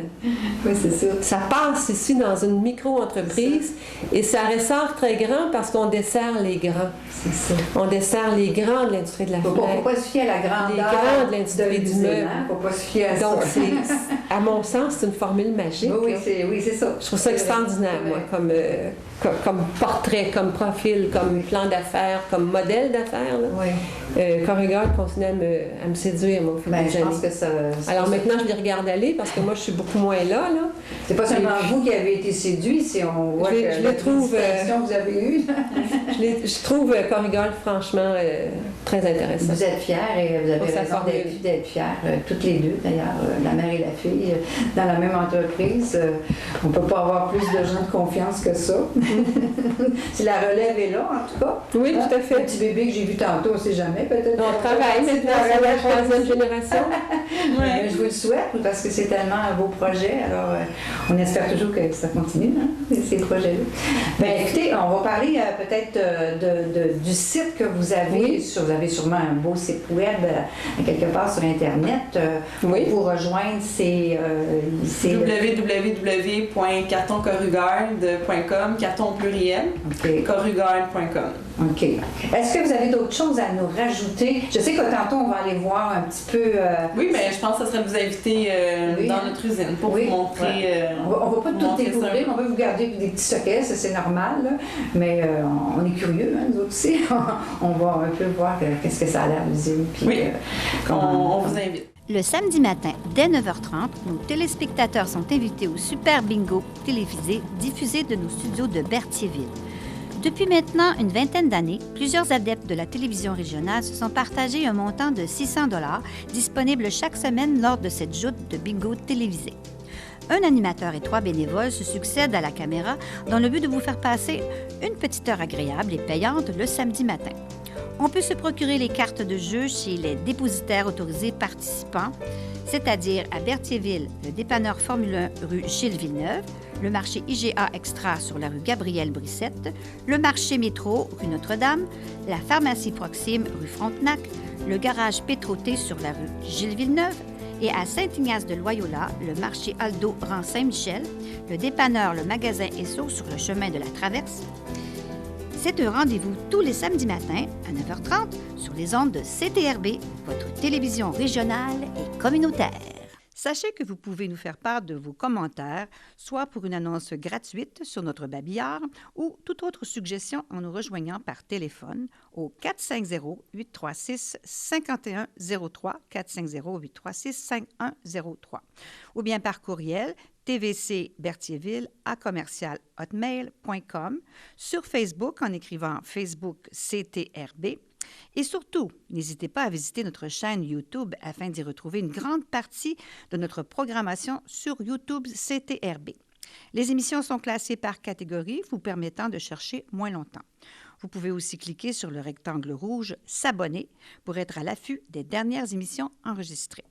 Oui, c'est ça. Ça passe ici dans une micro-entreprise et ça ressort très grand parce qu'on dessert les grands. C'est ça. On dessert les grands de l'industrie de la Il ne fleur. faut pas se fier à la grandeur Les grands de l'industrie du l'usine, meuble. hein. Il ne faut pas se fier à Donc, ça. à mon sens, c'est une formule magique. Oui, là. c'est ça. Je trouve ça extraordinaire, moi, comme portrait, comme profil, comme plan d'affaires, comme modèle d'affaires. Là. Oui. Corrugard continue à me séduire, moi, au fil Ben, des je années. pense que ça... Alors maintenant, je les regarde aller parce que moi, je suis beaucoup moins là. C'est pas seulement vous qui avez été séduit, si on voit je le trouve, que vous avez eue. je trouve Corrugard, franchement, très intéressant. Vous êtes fiers et vous avez Pour sa raison formule. d'être fiers, toutes les deux d'ailleurs, la mère et la fille, dans la même entreprise. On ne peut pas avoir plus de gens de confiance que ça. Si la relève est là, en tout cas. Oui, tout à fait. Le petit bébé que j'ai vu tantôt, on ne sait jamais, peut-être. On travaille maintenant sur la troisième génération. Mais je vous le souhaite parce que c'est tellement un beau projet. Alors, on espère toujours que ça continue, hein, ces projets-là. Bien, écoutez, on va parler peut-être du site que vous avez. Oui. Vous avez sûrement un beau site web quelque part sur Internet. Oui. Pour vous rejoindre, c'est www.cartoncorrugard.com, carton au pluriel, OK. corrugard.com. OK. Est-ce que vous avez d'autres choses à nous rajouter? Je sais que tantôt, on va aller voir un petit peu... Oui, mais je pense que ça serait de vous inviter Oui, dans hein? notre usine pour Oui, vous montrer. ouais. On va pas tout montrer ça découvrir, un peu. on va vous garder des petits sockets, ça c'est normal, là. Mais on est curieux, hein, nous autres aussi. On va un peu voir qu'est-ce que ça a l'air l'usine. Puis, Oui, comment- on vous invite. Le samedi matin, dès 9h30, nos téléspectateurs sont invités au Super Bingo télévisé diffusé de nos studios de Berthierville. Depuis maintenant une vingtaine d'années, plusieurs adeptes de la télévision régionale se sont partagés un montant de 600 $ disponible chaque semaine lors de cette joute de bingo télévisé. Un animateur et 3 bénévoles se succèdent à la caméra dans le but de vous faire passer une petite heure agréable et payante le samedi matin. On peut se procurer les cartes de jeu chez les dépositaires autorisés participants, c'est-à-dire à Berthierville, le dépanneur Formule 1 rue Gilles Villeneuve, le marché IGA Extra sur la rue Gabrielle-Brissette, le marché Métro rue Notre-Dame, la pharmacie Proxime rue Frontenac, le garage Pétroté sur la rue Gilles Villeneuve et à Saint-Ignace-de-Loyola, le marché Aldo rang Saint-Michel, le dépanneur Le Magasin Esso sur le chemin de la Traverse. C'est un rendez-vous tous les samedis matins à 9h30 sur les ondes de CTRB, votre télévision régionale et communautaire. Sachez que vous pouvez nous faire part de vos commentaires, soit pour une annonce gratuite sur notre babillard ou toute autre suggestion en nous rejoignant par téléphone au 450-836-5103, 450-836-5103, ou bien par courriel tvcberthierville@hotmail.com, sur Facebook en écrivant Facebook CTRB. Et surtout, n'hésitez pas à visiter notre chaîne YouTube afin d'y retrouver une grande partie de notre programmation sur YouTube CTRB. Les émissions sont classées par catégorie, vous permettant de chercher moins longtemps. Vous pouvez aussi cliquer sur le rectangle rouge « S'abonner » pour être à l'affût des dernières émissions enregistrées.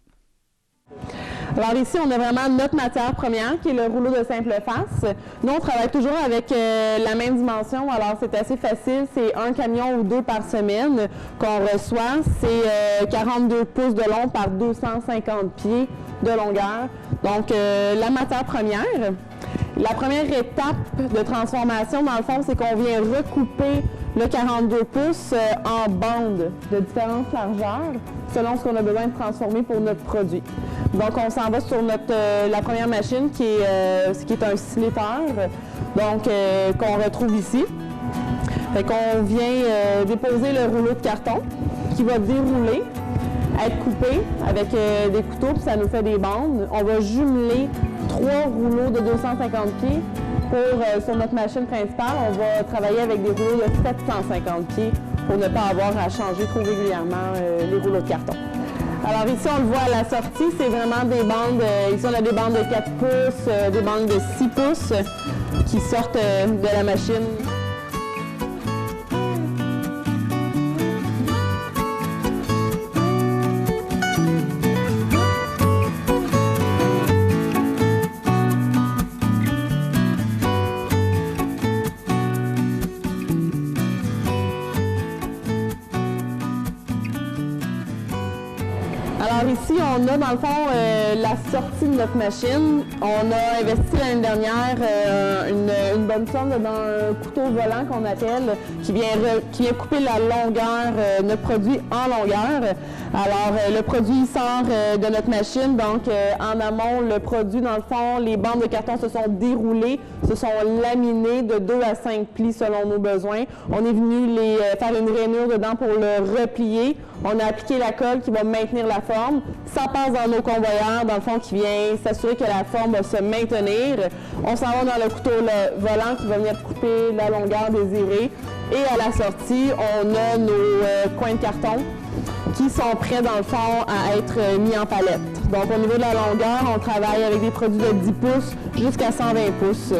Alors ici, on a vraiment notre matière première qui est le rouleau de simple face. Nous, on travaille toujours avec la même dimension, alors c'est assez facile. C'est un camion ou deux par semaine qu'on reçoit. C'est 42 pouces de long par 250 pieds de longueur. Donc, la matière première. La première étape de transformation, dans le fond, c'est qu'on vient recouper le 42 pouces en bandes de différentes largeurs selon ce qu'on a besoin de transformer pour notre produit. Donc, on s'en va sur la première machine qui est un 6 litres, donc qu'on retrouve ici. Fait qu'on vient déposer le rouleau de carton qui va dérouler, être coupé avec des couteaux, puis ça nous fait des bandes. On va jumeler 3 rouleaux de 250 pieds. Sur notre machine principale, on va travailler avec des rouleaux de 750 pieds pour ne pas avoir à changer trop régulièrement les rouleaux de carton. Alors ici, on le voit à la sortie, c'est vraiment des bandes, ici on a des bandes de 4 pouces, des bandes de 6 pouces qui sortent de la machine. Alors ici, on a dans le fond la sortie de notre machine. On a investi l'année dernière une bonne somme dans un couteau volant qu'on appelle, qui vient couper la longueur, notre produit en longueur. Alors, le produit sort de notre machine, donc en amont, le produit, dans le fond, les bandes de carton se sont déroulées, se sont laminées de 2 à 5 plis selon nos besoins. On est venu faire une rainure dedans pour le replier. On a appliqué la colle qui va maintenir la forme. Ça passe dans nos convoyeurs, dans le fond, qui vient s'assurer que la forme va se maintenir. On s'en va dans le couteau volant qui va venir couper la longueur désirée. Et à la sortie, on a nos coins de carton qui sont prêts, dans le fond, à être mis en palette. Donc, au niveau de la longueur, on travaille avec des produits de 10 pouces jusqu'à 120 pouces.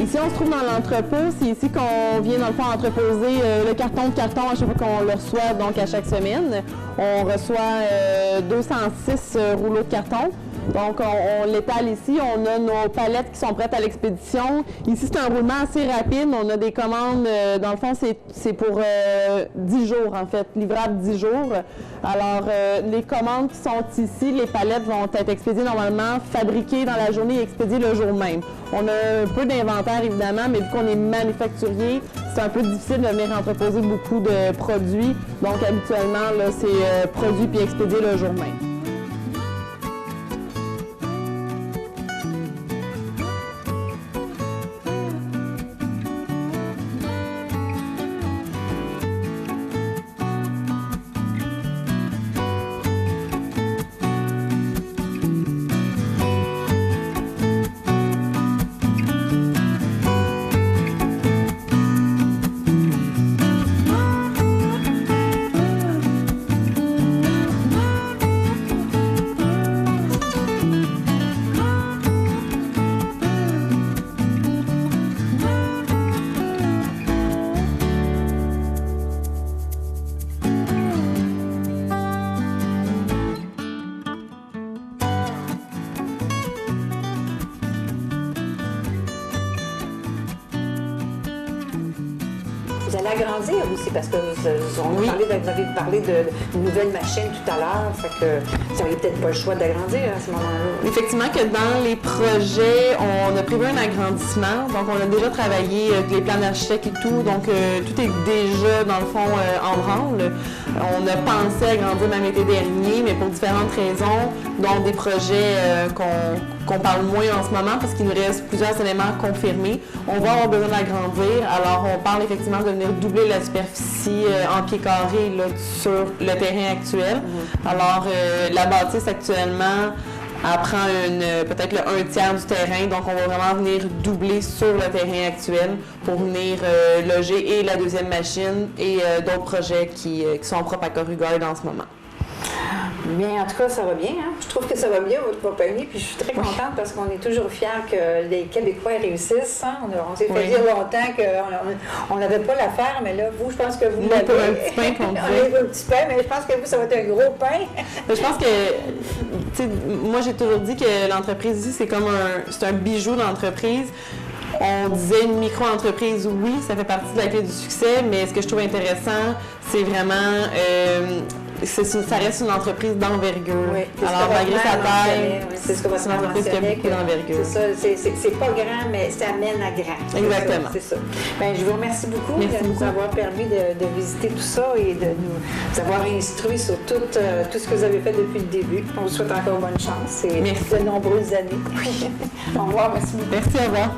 Ici, on se trouve dans l'entrepôt. C'est ici qu'on vient, dans le fond, entreposer le carton de carton à chaque fois qu'on le reçoit, donc à chaque semaine. On reçoit 206 rouleaux de carton. Donc, on l'étale ici. On a nos palettes qui sont prêtes à l'expédition. Ici, c'est un roulement assez rapide. On a des commandes, dans le fond, c'est pour 10 jours, en fait, livrable 10 jours. Alors, les commandes qui sont ici, les palettes vont être expédiées normalement, fabriquées dans la journée et expédiées le jour même. On a un peu d'inventaire, évidemment, mais vu qu'on est manufacturier, c'est un peu difficile de venir entreposer beaucoup de produits. Donc, habituellement, là, c'est produit puis expédié le jour même. Vous allez agrandir aussi parce que vous avez parlé de nouvelles machines tout à l'heure, fait que vous n'auriez peut-être pas le choix d'agrandir à ce moment-là. Effectivement que dans les projets, on a prévu un agrandissement, donc on a déjà travaillé avec les plans d'architectes et tout, donc tout est déjà dans le fond en branle. On a pensé agrandir même l'été dernier, mais pour différentes raisons, dont des projets qu'on parle moins en ce moment parce qu'il nous reste plusieurs éléments confirmés. On va avoir besoin d'agrandir, alors on parle effectivement de venir doubler la superficie en pieds carrés là, sur le terrain actuel. Alors la bâtisse actuellement elle prend peut-être le 1/3 du terrain, donc on va vraiment venir doubler sur le terrain actuel pour venir loger et la deuxième machine et d'autres projets qui sont propres à Corrugard en ce moment. Bien, en tout cas, ça va bien. Hein? Je trouve que ça va bien, votre compagnie, puis je suis très contente parce qu'on est toujours fiers que les Québécois réussissent. Hein? On s'est fait dire longtemps qu'on n'avait pas l'affaire, mais là, vous, je pense que vous l'avez. Un petit pain qu'on dit. On est un petit pain, mais je pense que vous, ça va être un gros pain. Je pense que, tu sais, moi, j'ai toujours dit que l'entreprise ici, c'est un bijou d'entreprise. On disait une micro-entreprise, oui, ça fait partie de la clé du succès, mais ce que je trouve intéressant, c'est vraiment... ça reste une entreprise d'envergure. Oui, alors, malgré sa taille, c'est ce que c'est une entreprise qui a beaucoup d'envergure. C'est ça, c'est pas grand, mais ça mène à grand. Exactement. C'est ça. Bien, je vous remercie beaucoup de nous avoir permis de visiter tout ça et de nous avoir instruits sur tout ce que vous avez fait depuis le début. On vous souhaite encore bonne chance et de nombreuses années. Au revoir, merci beaucoup. Merci, au revoir.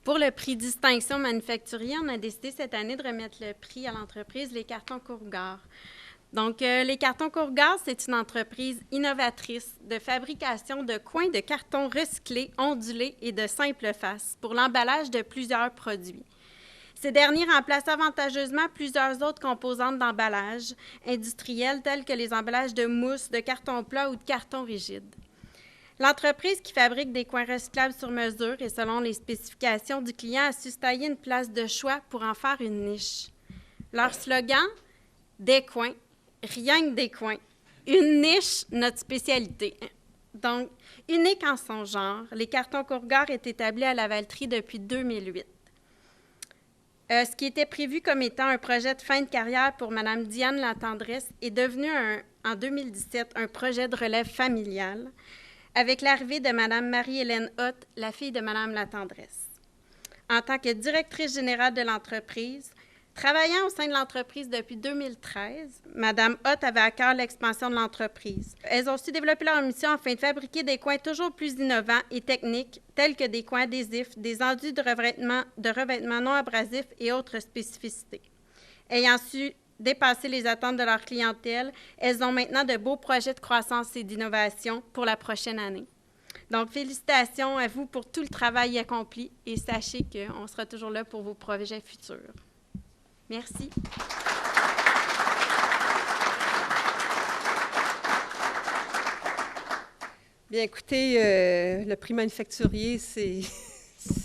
Pour le prix Distinction manufacturier, on a décidé cette année de remettre le prix à l'entreprise Les Cartons Corrugard. Donc, les Cartons Corrugard, c'est une entreprise innovatrice de fabrication de coins de carton recyclés, ondulés et de simple face pour l'emballage de plusieurs produits. Ces derniers remplacent avantageusement plusieurs autres composantes d'emballage industriels tels que les emballages de mousse, de carton plat ou de carton rigide. L'entreprise qui fabrique des coins recyclables sur mesure et selon les spécifications du client a su se tailler une place de choix pour en faire une niche. Leur slogan, « Des coins, rien que des coins. Une niche, notre spécialité. » Donc, unique en son genre, les Cartons Corrugard est établi à la Valtrie depuis 2008. Ce qui était prévu comme étant un projet de fin de carrière pour Mme Diane Latendresse est devenu, en 2017, un projet de relève familiale, avec l'arrivée de Mme Marie-Hélène Hott, la fille de Mme Latendresse. En tant que directrice générale de l'entreprise, travaillant au sein de l'entreprise depuis 2013, Mme Hott avait à cœur l'expansion de l'entreprise. Elles ont su développer leur mission afin de fabriquer des coins toujours plus innovants et techniques, tels que des coins adhésifs, des enduits de revêtement non abrasifs et autres spécificités. Ayant su dépasser les attentes de leur clientèle, elles ont maintenant de beaux projets de croissance et d'innovation pour la prochaine année. Donc, félicitations à vous pour tout le travail accompli et sachez qu'on sera toujours là pour vos projets futurs. Merci. Bien, écoutez, le prix manufacturier, c'est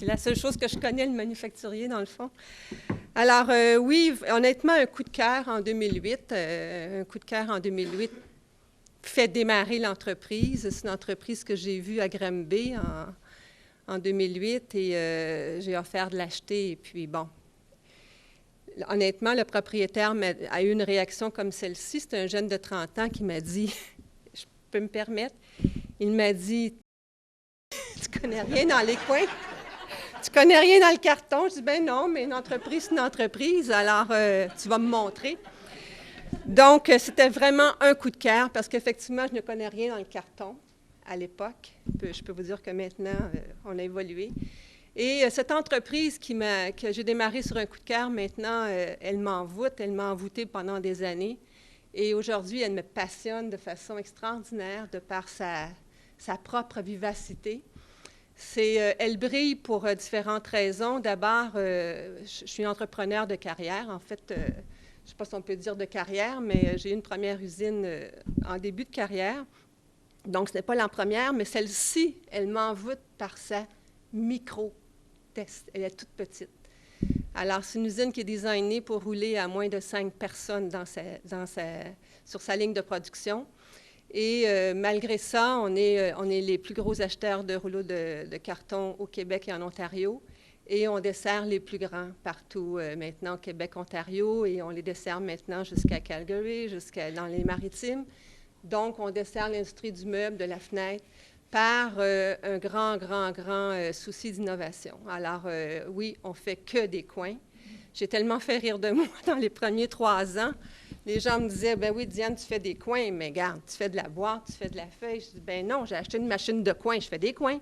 la seule chose que je connais, le manufacturier, dans le fond. Alors, oui, honnêtement, un coup de cœur en 2008. Un coup de cœur en 2008 fait démarrer l'entreprise. C'est une entreprise que j'ai vue à Granby en 2008 et j'ai offert de l'acheter. Et puis, bon, honnêtement, le propriétaire a eu une réaction comme celle-ci. C'est un jeune de 30 ans qui m'a dit, je peux me permettre, il m'a dit, tu connais rien dans les coins? Tu connais rien dans le carton? Je dis, ben non, mais une entreprise, c'est une entreprise, alors tu vas me montrer. Donc, c'était vraiment un coup de cœur parce qu'effectivement, je ne connais rien dans le carton à l'époque. Je peux vous dire que maintenant, on a évolué. Et cette entreprise que j'ai démarrée sur un coup de cœur, maintenant, elle m'envoûte, elle m'a envoûtée pendant des années. Et aujourd'hui, elle me passionne de façon extraordinaire de par sa propre vivacité. Elle brille pour différentes raisons. D'abord, je suis entrepreneur de carrière. En fait, je ne sais pas si on peut dire de carrière, mais j'ai eu une première usine en début de carrière. Donc, ce n'est pas la première, mais celle-ci, elle m'envoûte par sa micro-test. Elle est toute petite. Alors, c'est une usine qui est designée pour rouler à moins de 5 personnes sur sa ligne de production. Et malgré ça, on est les plus gros acheteurs de rouleaux de carton au Québec et en Ontario. Et on dessert les plus grands partout maintenant au Québec, Ontario, et on les dessert maintenant jusqu'à Calgary, dans les Maritimes. Donc, on dessert l'industrie du meuble, de la fenêtre, par un grand souci d'innovation. Alors, oui, on fait que des coins. J'ai tellement fait rire de moi dans les premiers 3 ans. Les gens me disaient, ben oui, Diane, tu fais des coins, mais regarde, tu fais de la boîte, tu fais de la feuille. Je dis, ben non, j'ai acheté une machine de coins, je fais des coins.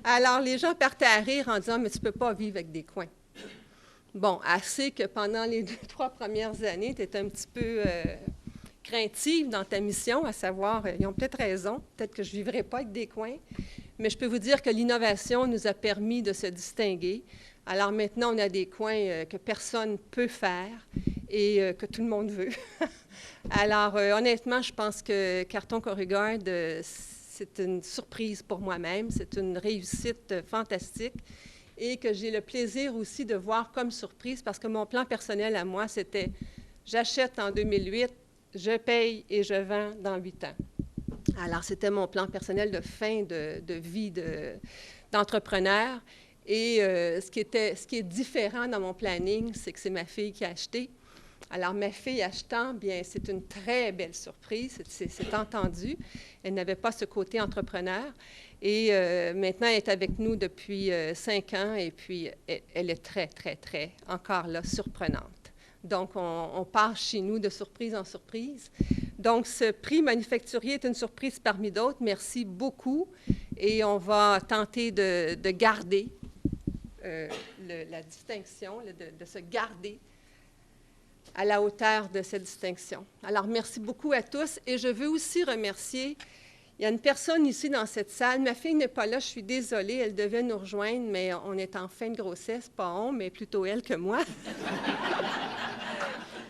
Alors, les gens partaient à rire en disant, mais tu ne peux pas vivre avec des coins. Bon, assez que pendant les 2-3 premières années, tu étais un petit peu craintive dans ta mission, à savoir, ils ont peut-être raison, peut-être que je ne vivrai pas avec des coins, mais je peux vous dire que l'innovation nous a permis de se distinguer. Alors maintenant, on a des coins que personne ne peut faire et que tout le monde veut. Alors, honnêtement, je pense que Carton Corrugaard, c'est une surprise pour moi-même, c'est une réussite fantastique et que j'ai le plaisir aussi de voir comme surprise parce que mon plan personnel à moi, c'était j'achète en 2008, je paye et je vends dans 8 ans. Alors, c'était mon plan personnel de fin de vie d'entrepreneur. Et ce qui est différent dans mon planning, c'est que c'est ma fille qui a acheté. Alors, ma fille achetant, bien, c'est une très belle surprise, c'est entendu. Elle n'avait pas ce côté entrepreneur. Et maintenant, elle est avec nous depuis 5 ans et puis elle est très, encore là, surprenante. Donc, on part chez nous de surprise en surprise. Donc, ce prix manufacturier est une surprise parmi d'autres. Merci beaucoup. Et on va tenter de garder la distinction, de se garder à la hauteur de cette distinction. Alors, merci beaucoup à tous. Et je veux aussi remercier, il y a une personne ici dans cette salle. Ma fille n'est pas là, je suis désolée, elle devait nous rejoindre, mais on est en fin de grossesse, pas on, mais plutôt elle que moi.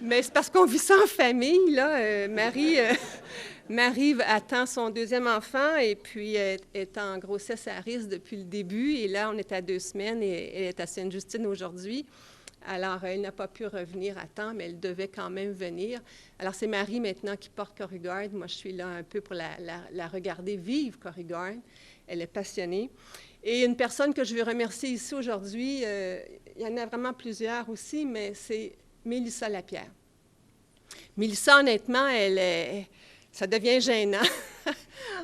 Mais c'est parce qu'on vit ça en famille, là. Marie attend son 2e enfant et puis est en grossesse à risque depuis le début. Et là, on est à 2 semaines et elle est à Sainte-Justine aujourd'hui. Alors, elle n'a pas pu revenir à temps, mais elle devait quand même venir. Alors, c'est Marie maintenant qui porte Corrugaard. Moi, je suis là un peu pour la regarder vivre, Corrugaard. Elle est passionnée. Et une personne que je veux remercier ici aujourd'hui, il y en a vraiment plusieurs aussi, mais c'est Mélissa Lapierre. Mélissa, honnêtement, ça devient gênant.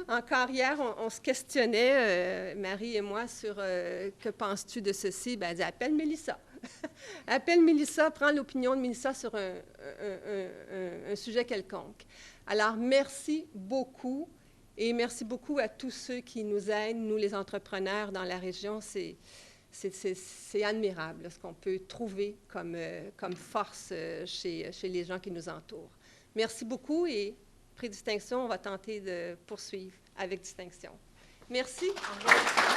Encore hier, on se questionnait, Marie et moi, sur que penses-tu de ceci? Bien, elle dit, appelle Mélissa. Appelle Mélissa, prends l'opinion de Mélissa sur un sujet quelconque. Alors, merci beaucoup et merci beaucoup à tous ceux qui nous aident, nous les entrepreneurs dans la région. C'est admirable ce qu'on peut trouver comme force chez les gens qui nous entourent. Merci beaucoup et prix distinction, on va tenter de poursuivre avec distinction. Merci. Au revoir.